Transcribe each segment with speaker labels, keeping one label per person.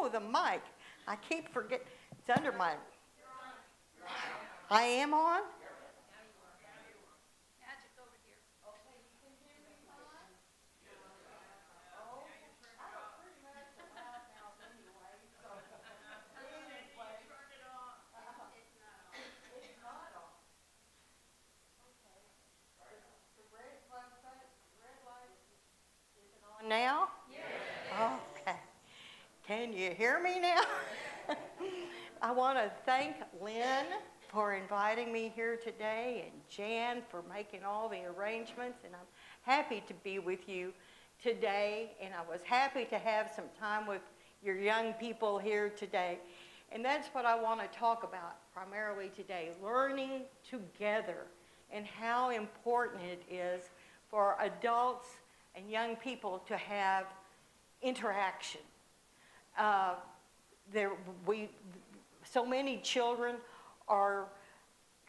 Speaker 1: Oh, the mic. I keep forgetting. It's under my... I am on? Now? Yes. Okay. Can you hear me now? I want to thank Lynn for inviting me here today and Jan for making all the arrangements, and I'm happy to be with you today, and I was happy to have some time with your young people here today. And that's what I want to talk about primarily today, learning together and how important it is for adults and young people to have interaction. So many children are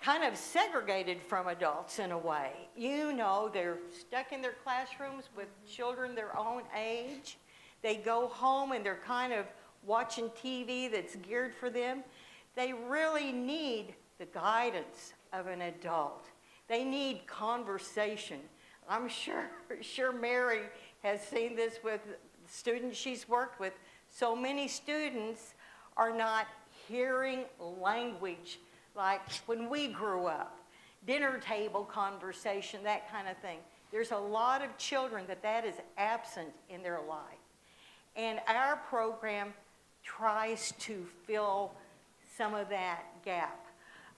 Speaker 1: kind of segregated from adults in a way. You know, they're stuck in their classrooms with children their own age. They go home and they're kind of watching TV that's geared for them. They really need the guidance of an adult. They need conversation. I'm sure Mary has seen this with students she's worked with. So many students are not hearing language like when we grew up, dinner table conversation, that kind of thing. There's a lot of children that is absent in their life. And our program tries to fill some of that gap.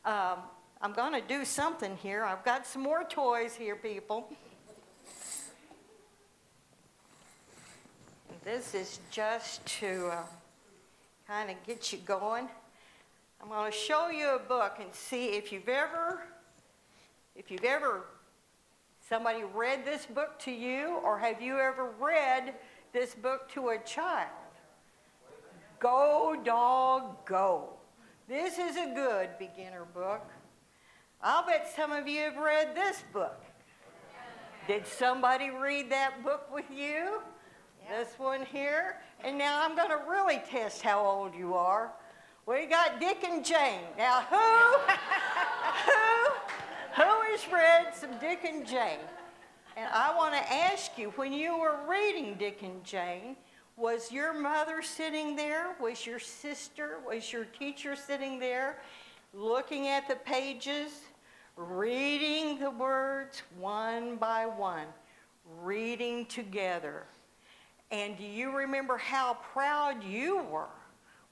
Speaker 1: I'm going to do something here. I've got some more toys here, people. This is just to kind of get you going. I'm going to show you a book and see if you've ever somebody read this book to you, or have you ever read this book to a child? Go, Dog, Go. This is a good beginner book. I'll bet some of you have read this book. Did somebody read that book with you? This one here. And now I'm going to really test how old you are. We got Dick and Jane. Now who has read some Dick and Jane? And I want to ask you, when you were reading Dick and Jane, was your mother sitting there? Was your sister? Was your teacher sitting there looking at the pages, reading the words one by one, reading together? And do you remember how proud you were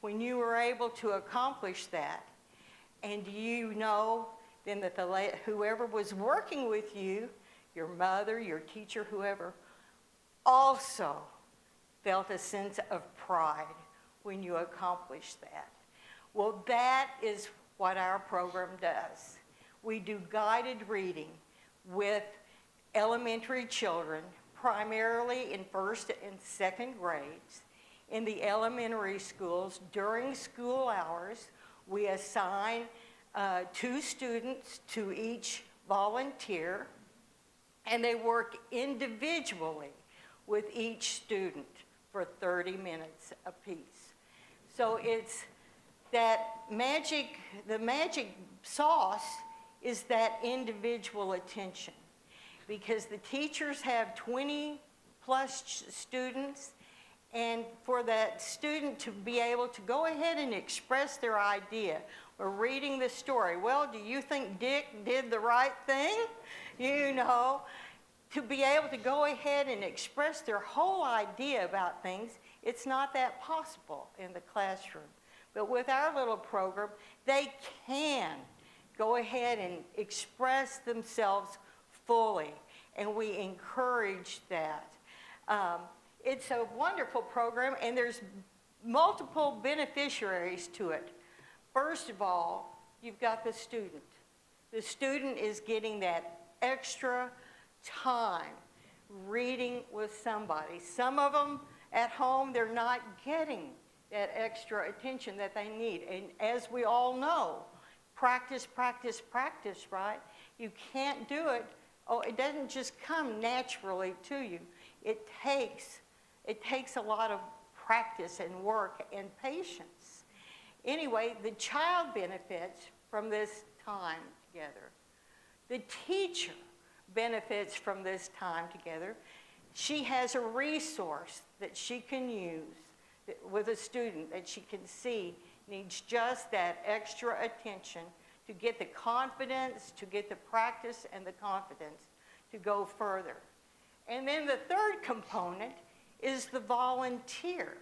Speaker 1: when you were able to accomplish that? And do you know then that whoever was working with you, your mother, your teacher, whoever, also felt a sense of pride when you accomplished that? Well, that is what our program does. We do guided reading with elementary children, primarily in first and second grades. In the elementary schools, during school hours, we assign 2 students to each volunteer, and they work individually with each student for 30 minutes apiece. So it's that the magic sauce is that individual attention, because the teachers have 20 plus students, and for that student to be able to go ahead and express their idea. We're reading the story. Well, do you think Dick did the right thing? You know, to be able to go ahead and express their whole idea about things, it's not that possible in the classroom. But with our little program, they can go ahead and express themselves fully, and we encourage that. It's a wonderful program, and there's multiple beneficiaries to it. First of all, you've got the student. The student is getting that extra time reading with somebody. Some of them at home, they're not getting that extra attention that they need. And as we all know, practice, practice, practice, right? You can't do it. Oh, it doesn't just come naturally to you. It takes a lot of practice and work and patience. Anyway, the child benefits from this time together. The teacher benefits from this time together. She has a resource that she can use with a student that she can see needs just that extra attention to get the confidence, to get the practice and the confidence to go further. And then the third component is the volunteer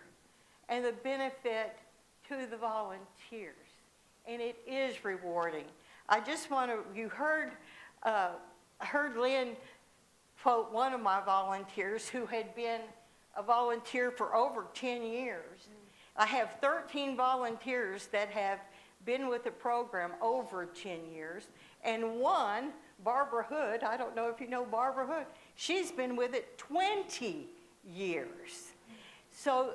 Speaker 1: and the benefit to the volunteers. And it is rewarding. I just want to, you heard Lynn quote one of my volunteers who had been a volunteer for over 10 years. I have 13 volunteers that have been with the program over 10 years, and one, Barbara Hood, I don't know if you know Barbara Hood, she's been with it 20 years. So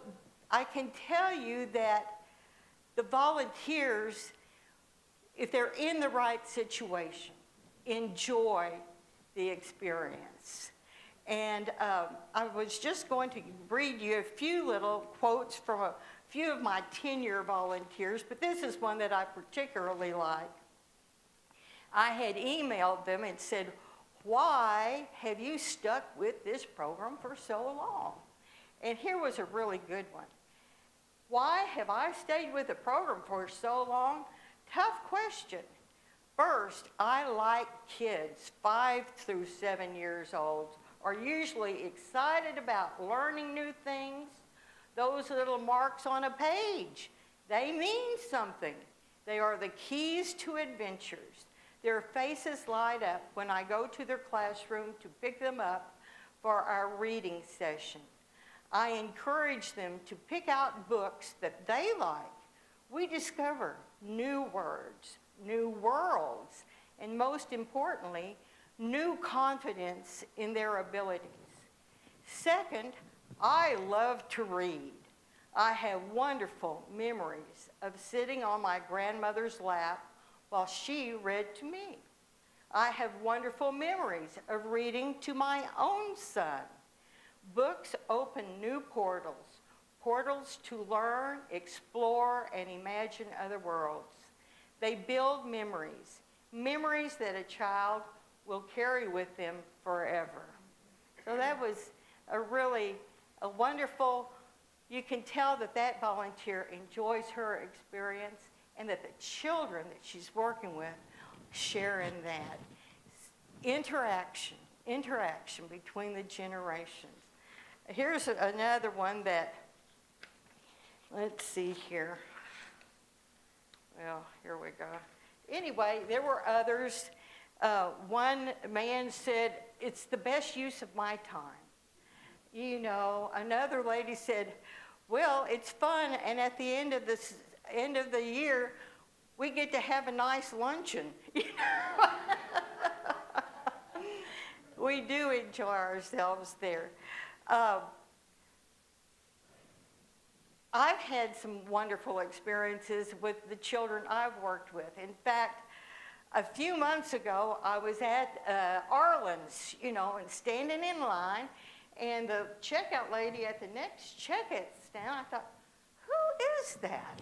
Speaker 1: I can tell you that the volunteers, if they're in the right situation, enjoy the experience. And I was just going to read you a few little quotes from a few of my 10-year volunteers, but this is one that I particularly like. I had emailed them and said, why have you stuck with this program for so long? And here was a really good one. Why have I stayed with the program for so long? Tough question. First, I like kids 5 through 7 years old are usually excited about learning new things. Those little marks on a page, they mean something. They are the keys to adventures. Their faces light up when I go to their classroom to pick them up for our reading session. I encourage them to pick out books that they like. We discover new words, new worlds, and most importantly, new confidence in their abilities. Second, I love to read. I have wonderful memories of sitting on my grandmother's lap while she read to me. I have wonderful memories of reading to my own son. Books open new portals, portals to learn, explore, and imagine other worlds. They build memories, memories that a child will carry with them forever. So that was a wonderful, you can tell that that volunteer enjoys her experience and that the children that she's working with share in that. Interaction between the generations. Here's another one that, let's see here. Well, here we go. Anyway, there were others. One man said, it's the best use of my time. You know, another lady said, well, it's fun, and at the end of the year, we get to have a nice luncheon. You know? We do enjoy ourselves there. I've had some wonderful experiences with the children I've worked with. In fact, a few months ago, I was at Arlen's, you know, and standing in line, and the checkout lady at the next checkout stand, I thought, who is that?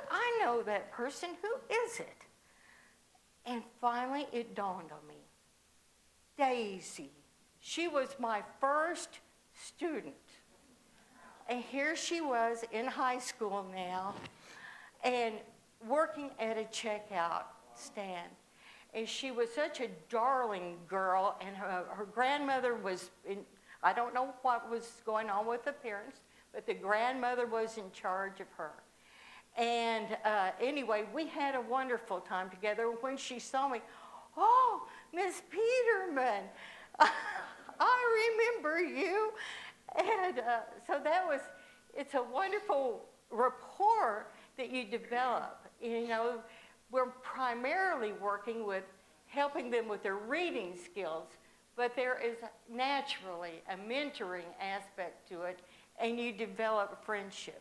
Speaker 1: I know that person, who is it? And finally, it dawned on me. Daisy. She was my first student. And here she was in high school now and working at a checkout stand. And she was such a darling girl, and her grandmother was, I don't know what was going on with the parents, but the grandmother was in charge of her. And anyway, we had a wonderful time together. When she saw me, oh, Miss Peterman, I remember you. And so it's a wonderful rapport that you develop. You know, we're primarily working with helping them with their reading skills, but there is naturally a mentoring aspect to it, and you develop friendships.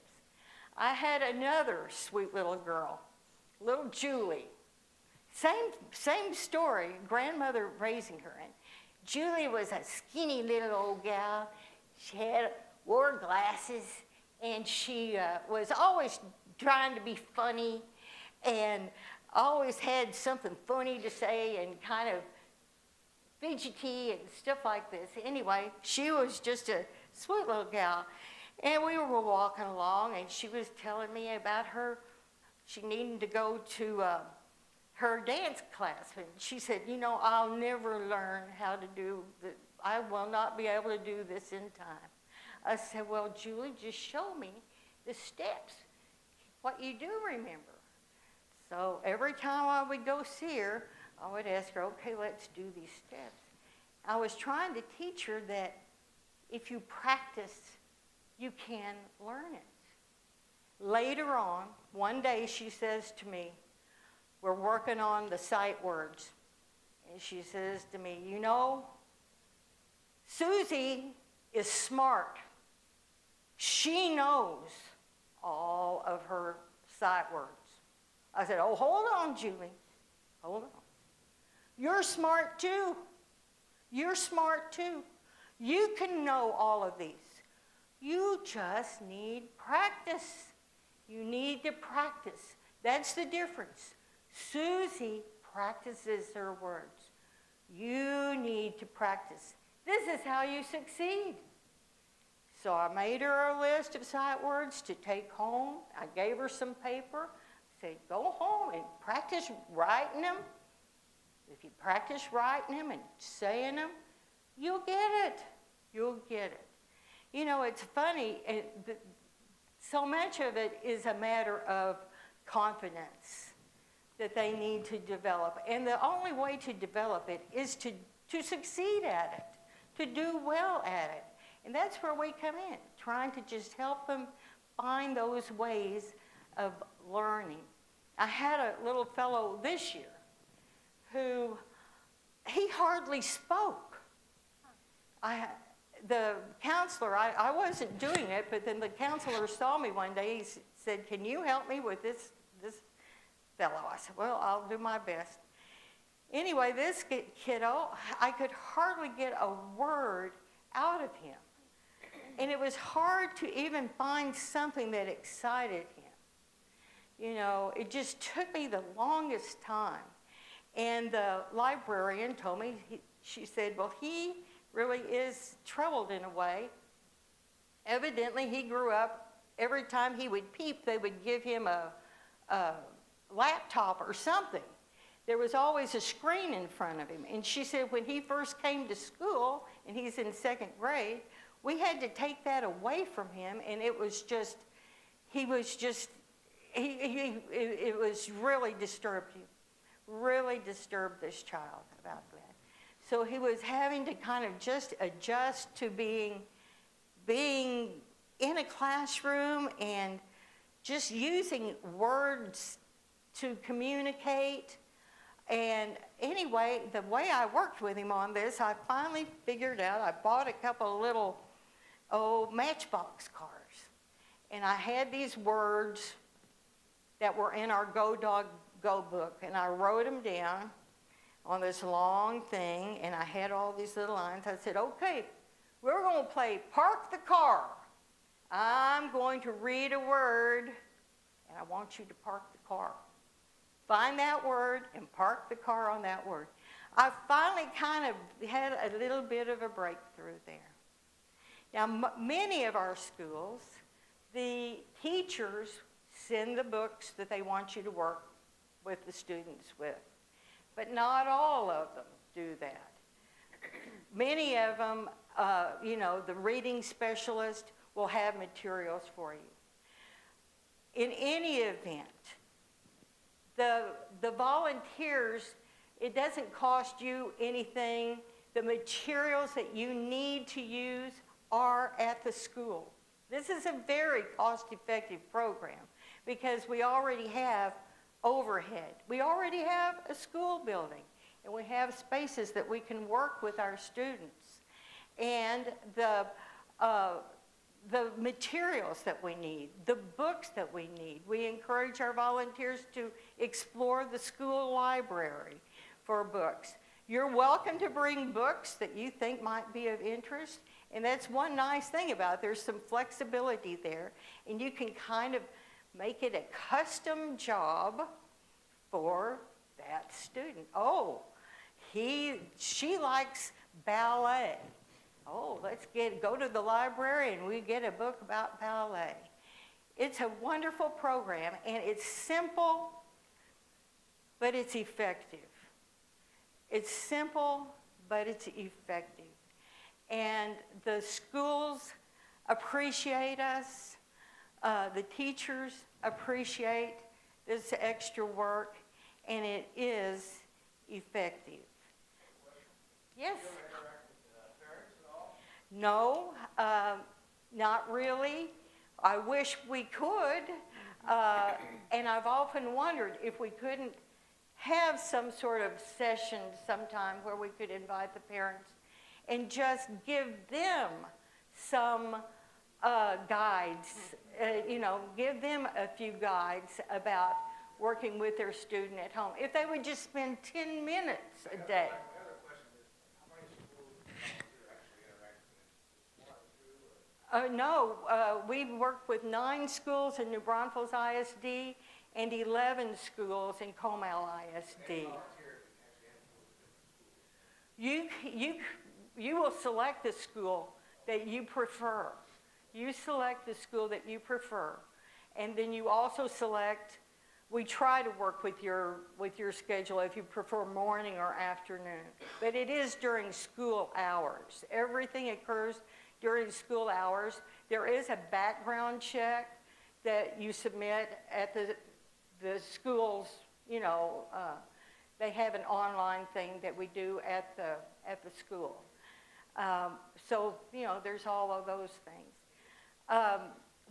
Speaker 1: I had another sweet little girl, little Julie. Same story, grandmother raising her. And Julie was a skinny little old gal. She wore glasses, And she was always trying to be funny and always had something funny to say and kind of fidgety and stuff like this. Anyway, she was just a sweet little gal. And we were walking along, and she was telling me about she needed to go to her dance class. And she said, you know, I'll never learn how to I will not be able to do this in time. I said, well, Julie, just show me the steps, what you do remember. So every time I would go see her, I would ask her, okay, let's do these steps. I was trying to teach her that if you practice, you can learn it. Later on, one day she says to me, we're working on the sight words. And she says to me, you know, Susie is smart. She knows all of her sight words. I said, oh, hold on, Julie. Hold on. You're smart too. You're smart too. You can know all of these. You just need practice. You need to practice. That's the difference. Susie practices her words. You need to practice. This is how you succeed. So I made her a list of sight words to take home. I gave her some paper. Said, go home and practice writing them. If you practice writing them and saying them, you'll get it. You'll get it. You know, it's funny. So much of it is a matter of confidence that they need to develop. And the only way to develop it is to succeed at it, to do well at it. And that's where we come in, trying to just help them find those ways of learning. I had a little fellow this year who, he hardly spoke. The counselor, I wasn't doing it, but then the counselor saw me one day. He said, can you help me with this fellow? I said, well, I'll do my best. Anyway, this kiddo, I could hardly get a word out of him. And it was hard to even find something that excited him. You know, it just took me the longest time. And the librarian told me, she said, well, he really is troubled in a way. Evidently, he grew up, every time he would peep, they would give him a laptop or something. There was always a screen in front of him. And she said when he first came to school, and he's in second grade, we had to take that away from him, and it was just, it was really disturbed him. Really disturbed this child about that. So he was having to kind of just adjust to being in a classroom and just using words to communicate. And anyway, the way I worked with him on this, I finally figured out, I bought a couple of little matchbox cars. And I had these words that were in our Go Dog Go book, and I wrote them down on this long thing, and I had all these little lines. I said, okay, we're going to play Park the Car. I'm going to read a word, and I want you to park the car. Find that word and park the car on that word. I finally kind of had a little bit of a breakthrough there. Now, many of our schools, the teachers send the books that they want you to work with the students with. But not all of them do that. Many of them, the reading specialist will have materials for you. In any event, the volunteers, it doesn't cost you anything. The materials that you need to use are at the school. This is a very cost-effective program because we already have overhead. We already have a school building, and we have spaces that we can work with our students. And the materials that we need, the books that we need. We encourage our volunteers to explore the school library for books. You're welcome to bring books that you think might be of interest, And that's one nice thing about it. There's some flexibility there, and you can kind of make it a custom job for that student. Oh, she likes ballet. Oh, let's go to the library and we get a book about ballet. It's a wonderful program, and it's simple, but it's effective. It's simple, but it's effective. And the schools appreciate us. The teachers appreciate this extra work, and it is effective. Yes? No, not really. I wish we could, and I've often wondered if we couldn't have some sort of session sometime where we could invite the parents and just give them some guides, give them a few guides about working with their student at home. If they would just spend 10 minutes a day. No, we work with 9 schools in New Braunfels ISD and 11 schools in Comal ISD. You will select the school that you prefer. You select the school that you prefer, and then you also select. We try to work with your schedule if you prefer morning or afternoon, but it is during school hours. Everything occurs during school hours. There is a background check that you submit at the schools. They have an online thing that we do at the school. So there's all of those things.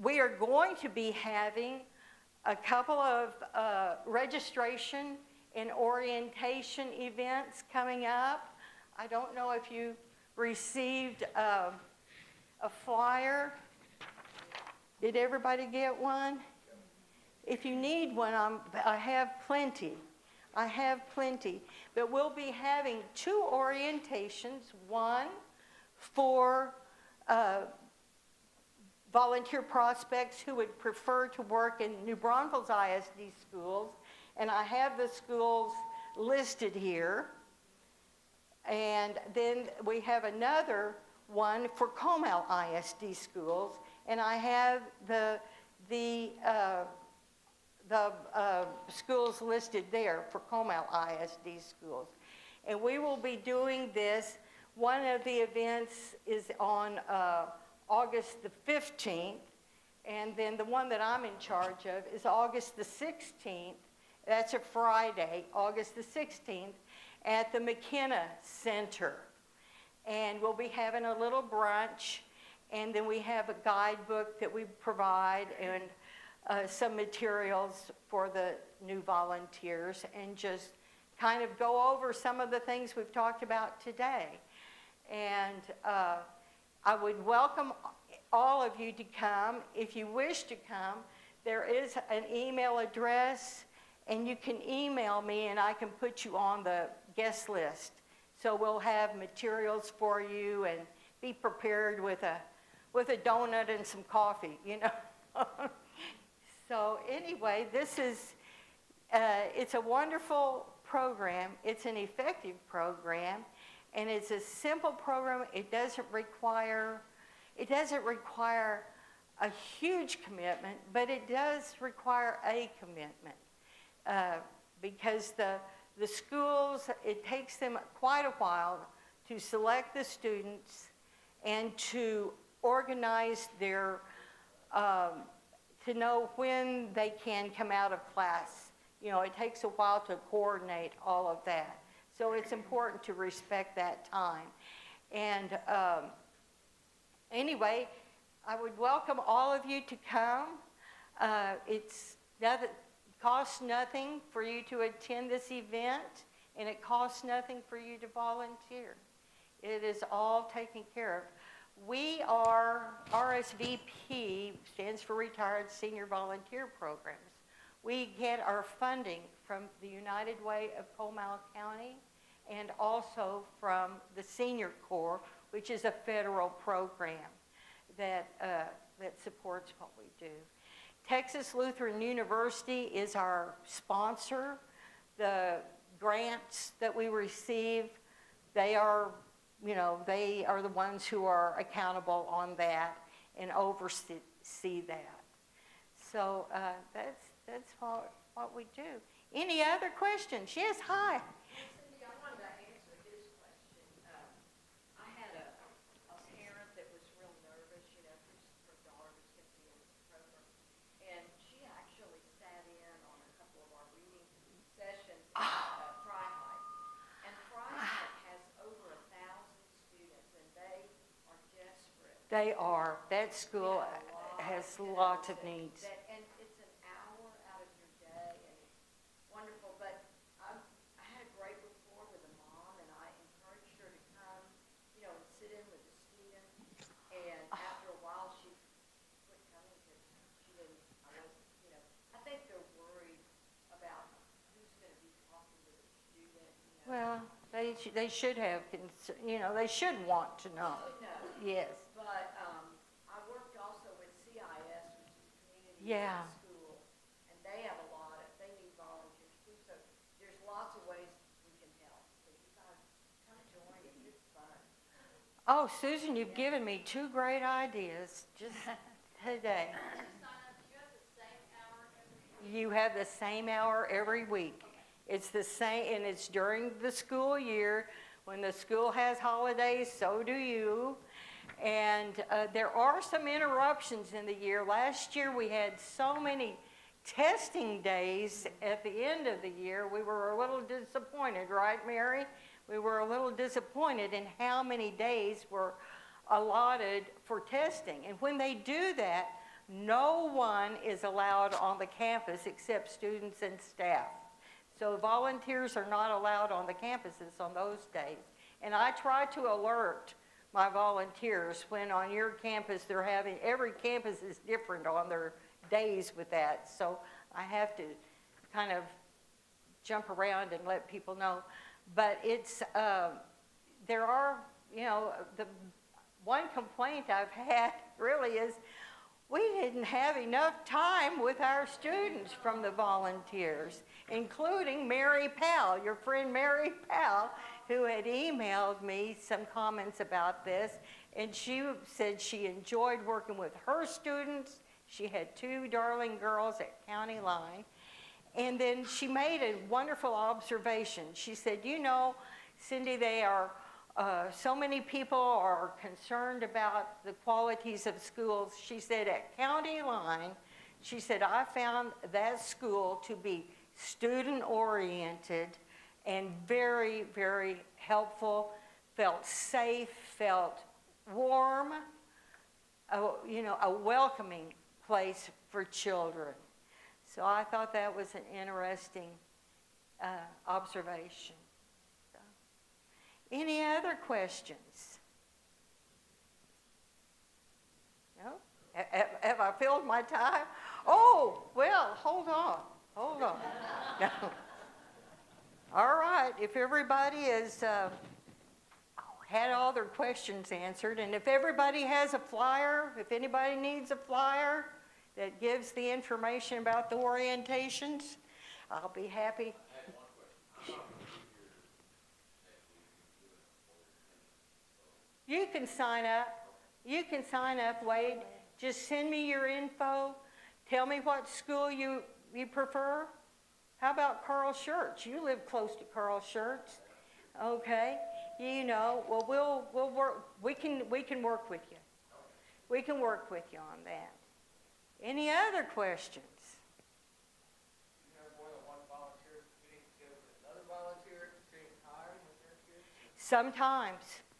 Speaker 1: We are going to be having a couple of registration and orientation events coming up. I don't know if you received a flyer. Did everybody get one? If you need one, I have plenty. I have plenty. But we'll be having 2 orientations, one for volunteer prospects who would prefer to work in New Braunfels ISD schools, and I have the schools listed here. And then we have another one for Comal ISD schools, and I have the schools listed there for Comal ISD schools. And we will be doing this. One of the events is on August the 15th, and then the one that I'm in charge of is August the 16th. That's a Friday, August the 16th, at the McKenna Center. And we'll be having a little brunch, and then we have a guidebook that we provide and some materials for the new volunteers, and just kind of go over some of the things we've talked about today. And I would welcome all of you to come. If you wish to come, there is an email address, and you can email me and I can put you on the guest list. So we'll have materials for you, and be prepared with a donut and some coffee, So anyway, this is, it's a wonderful program. It's an effective program, and it's a simple program. It doesn't require a huge commitment, but it does require a commitment, because the schools, it takes them quite a while to select the students and to organize their, to know when they can come out of class. It takes a while to coordinate all of that. So it's important to respect that time. And anyway, I would welcome all of you to come. It costs nothing for you to attend this event, and it costs nothing for you to volunteer. It is all taken care of. We are, RSVP stands for Retired Senior Volunteer Programs. We get our funding from the United Way of Comal County, and also from the Senior Corps, which is a federal program that supports what we do. Texas Lutheran University is our sponsor. The grants that we receive, they are the ones who are accountable on that and oversee that. So that's what we do. Any other questions? Yes, hi.
Speaker 2: Cindy, I wanted to answer his question. I had a parent that was real nervous, her daughter was going to be in this program, and she actually sat in on a couple of our reading sessions at Freiheit. And Freiheit has over 1,000 students, and they are desperate.
Speaker 1: They are. That school has lots of needs.
Speaker 2: And it's an hour out of your day, and it's wonderful. But I had a great rapport with a mom, and I encouraged her to come, and sit in with the student. And after a while, she quit coming because she didn't. I think they're worried about who's going to be talking to the student.
Speaker 1: Well, they should have, they should want to know. Yes.
Speaker 2: But I worked also with CIS, which is Community
Speaker 1: Yeah.
Speaker 2: School, and they have they need volunteers too. So there's lots of ways we can help. So you guys come join it. It's fun.
Speaker 1: Oh, Susan, you've given me 2 great ideas just today. You have the same hour every week. It's the same, and it's during the school year. When the school has holidays, so do you. And there are some interruptions in the year. Last year we had so many testing days at the end of the year. We were a little disappointed, right, Mary? We were a little disappointed in how many days were allotted for testing. And when they do that, no one is allowed on the campus except students and staff. So volunteers are not allowed on the campuses on those days. And I try to alert my volunteers when on your campus every campus is different on their days with that. So I have to kind of jump around and let people know. But it's, there are, the one complaint I've had really is we didn't have enough time with our students from the volunteers, including Mary Powell, your friend Mary Powell, who had emailed me some comments about this, and she said she enjoyed working with her students. She had 2 darling girls at County Line, and then she made a wonderful observation. She said, Cindy, so many people are concerned about the qualities of schools. She said at County Line, she said, I found that school to be student-oriented and very, very helpful, felt safe, felt warm, a welcoming place for children. So I thought that was an interesting observation. So, any other questions? No? Have I filled my time? Oh, well, hold on. No. All right, if everybody has had all their questions answered, and if everybody has a flyer, if anybody needs a flyer that gives the information about the orientations, I'll be happy.
Speaker 3: I had one question.
Speaker 1: You can sign up. You can sign up, Wade. Just send me your info. Tell me what school you prefer. How about Carl Schurz? You live close to Carl Schurz. Okay. Well, we'll work. We can work with you. We can work with you on that. Any other questions?
Speaker 3: Do you have more than one volunteer competing together with another volunteer at the same time with their kids?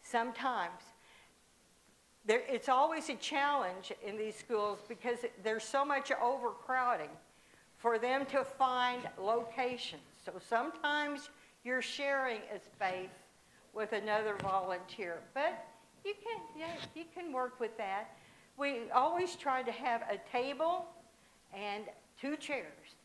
Speaker 1: Sometimes. It's always a challenge in these schools because there's so much overcrowding for them to find locations. So sometimes you're sharing a space with another volunteer, but you can work with that. We always try to have a table and 2 chairs,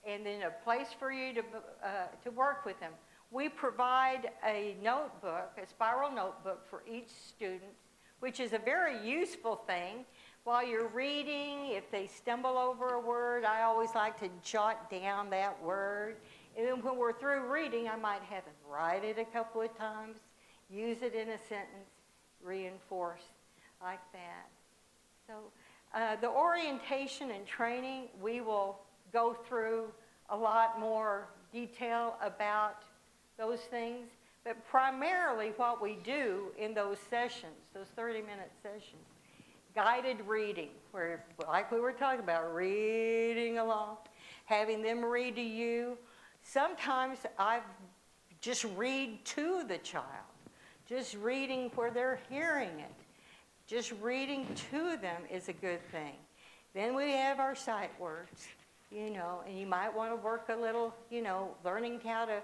Speaker 1: and then a place for you to work with them. we provide a notebook, a spiral notebook for each student, which is a very useful thing. While you're reading, if they stumble over a word, I always like to jot down that word. And then when we're through reading, I might have them write it a couple of times, use it in a sentence, reinforce like that. So the orientation and training, we will go through a lot more detail about those things. But primarily what we do in those sessions, those 30-minute sessions, guided reading, where, like we were talking about, reading along, having them read to you. Sometimes I just read to the child, just reading where they're hearing it. Just reading to them is a good thing. Then we have our sight words, and you might want to work a little, learning how to